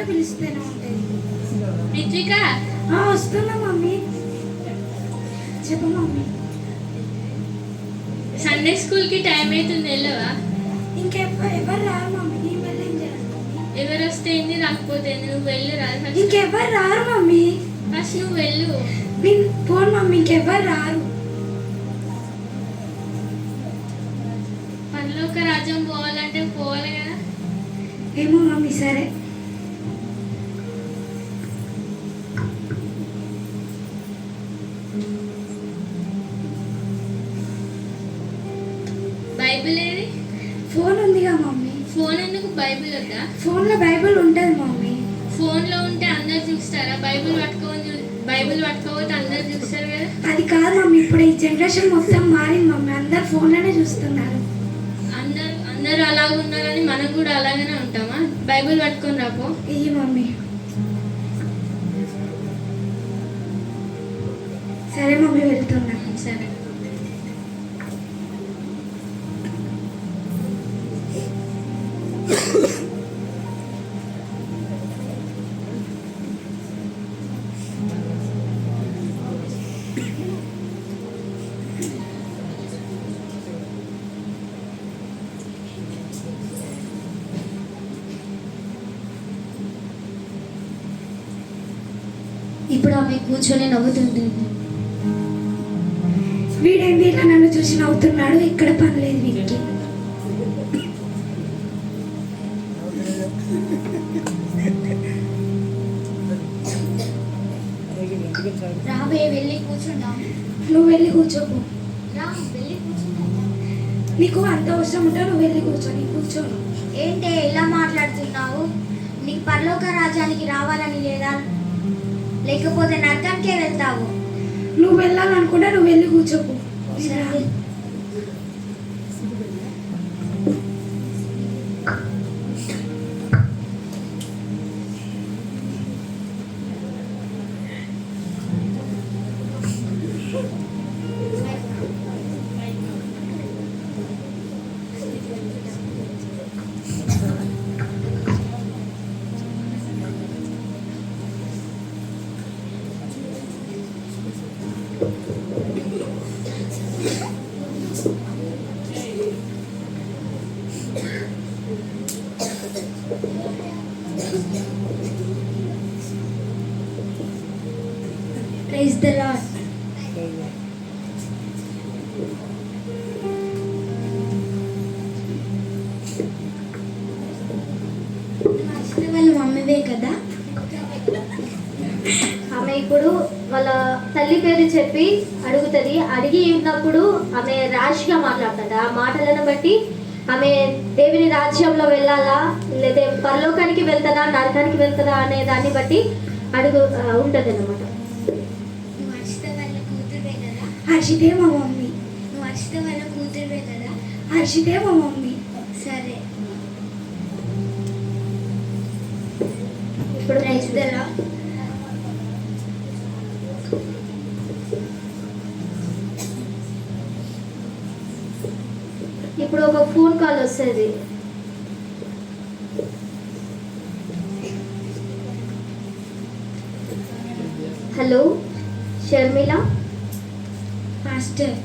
పిలుస్తూనే ఉంటుంది. రిత్విక వస్తున్నా మమ్మీ. చెప్పు మమ్మీ. సండే స్కూల్కి టైం అవుతుంది, వెళ్ళవా? ఎవరు రారు మమ్మీ, నేను వెళ్ళేం చేయాలి? ఎవరు వస్తే ఏంది, రాకపోతే నువ్వు వెళ్ళు. రాదు ఇంకెవ్వరు రారు మమ్మీ. ఫస్ట్ నువ్వు వెళ్ళు. నేను పోను మమ్మీ, ఇంకెవ్వరు రారు. పరలోక రాజ్యం పోవాలంటే పోవాలి కదా. ఏమో మమ్మీ, సరే. బైబిల్ ఏది? ఫోన్ ఉందిగా మమ్మీ. ఫోన్ ఎందుకు? బైబిల్ వద్దా? ఫోన్లో బైబిల్ ఉంటుంది మమ్మీ. ఫోన్లో ఉంటే అందరు చూస్తారా? బైబిల్ పట్టుకోకపోతే అందరు చూస్తారు కదా. అది కాదు మమ్మీ, ఇప్పుడు ఈ జనరేషన్ మొత్తం మారింది మమ్మీ, అందరు ఫోన్లోనే చూస్తున్నారు. అందరూ అలాగ ఉన్నారని మనం కూడా అలాగనే ఉంటామా? బైబిల్ పట్టుకొని రాపో. ఇయ్యి మమ్మీ. సరే మమ్మీ, వెళ్తున్నా. సరే. ఇప్పుడు ఆమె కూర్చొని నవ్వుతుంటుంది. వీడేంటి ఇలా నన్ను చూసి నవ్వుతున్నాడు? ఇక్కడ పని లేదు వీడికి. రాబే, వెళ్ళి కూర్చుంటాం. నువ్వు వెళ్ళి కూర్చోకు. రా, వెళ్ళి కూర్చుంటాం. నీకు అంత అవసరం ఉంటే నువ్వు వెళ్ళి కూర్చో. నీ కూర్చోను. ఏంటే ఇలా మాట్లాడుతున్నావు? నీకు పరలోక రాజ్యానికి రావాలని లేదా? లేకపోతే నరకానికే వెళ్తావు? నువ్వు వెళ్ళాలనుకుంటే నువ్వు వెళ్ళి కూర్చోకు. సరే. Praise the Lord. వాళ్ళ మమ్మీవే కదా. ఆమె ఇప్పుడు వాళ్ళ తల్లి పేరు చెప్పి అడుగుతుంది. అడిగి ఉన్నప్పుడు ఆమె ర్యాష్గా మాట్లాడుతుంది. ఆ మాటలను బట్టి ఆమె దేవుని రాజ్యంలో వెళ్ళాలా, లేదా పరలోకానికి వెళ్తారా, నరకానికి వెళ్తారా అనే దాన్ని బట్టి ఉంటుంది అన్నమాట. నువ్వు హర్షిత వాళ్ళ కూతురువే కదా. హర్షితే మా మమ్మీ. నువ్వు హర్షిత వాళ్ళ కూతురువే కదా. హర్షితే మా మమ్మీ. సరే. ఇప్పుడు ఇద్దరా ఇప్పుడు ఒక ఫోన్ కాల్ వస్తుంది. హలో షర్మిల. మాస్టర్,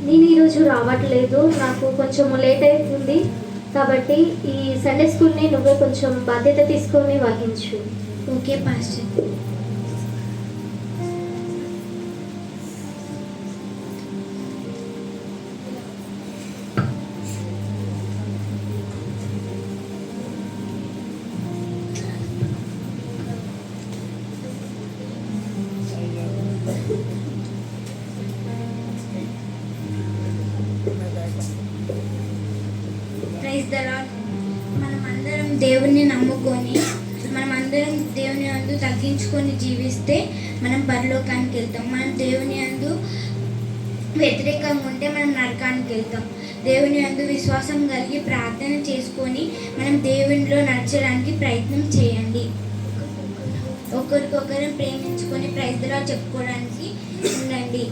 నేను ఈరోజు రావట్లేదు, నాకు కొంచెం లేట్ అవుతుంది, కాబట్టి ఈ సండే స్కూల్ని నువ్వే కొంచెం బాధ్యత తీసుకొని వహించు. Okay pastor. Praise the lord. మనమందరం దేవుణ్ణి నమ్ముకొని మనమందరం దేవుని యందు తగ్గించుకొని జీవిస్తే మనం పరలోకానికి వెళ్తాం. మనం దేవుని యందు వ్యతిరేకంగా ఉంటే మనం నరకానికి వెళ్తాం. దేవుని యందు విశ్వాసం కలిగి ప్రార్థన చేసుకొని మనం దేవునిలో నడచడానికి ప్రయత్నం చేయండి. ఒకరికొకరు ప్రేమించుకొని ప్రైజ్ ద లార్డ్ చెప్పుకోవడానికి ఉండండి.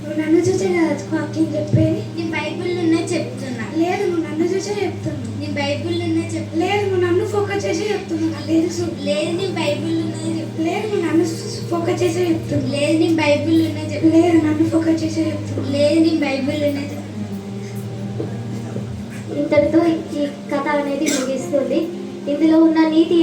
నువ్వు నన్ను చూసే కదా వాక్యం చెప్పేది. నీ బైబిల్ ఉన్న చెప్తున్నా. లేదు, నువ్వు నన్ను చూసే చెప్తున్నావు. నీ బైబిల్ ఉన్న లేదు, నువ్వు నన్ను ఫోకస్ చేసి చెప్తున్నా లిరిక్స్. లేదు నీ బైబిల్ ఉన్నది చెప్పు. లేదు నువ్వు నన్ను ఫోకస్ చేసే చెప్తున్నా. లేదు నీ బైబిల్ ఉన్నది చెప్పు. లేదు నన్ను ఫోకస్ చేసే చెప్తున్నా. లేదు నీ బైబిల్ ఉన్నది చెప్పు. ఇంతటితో ఈ కథ అనేది ముగిస్తుంది. ఇందులో ఉన్న నీతి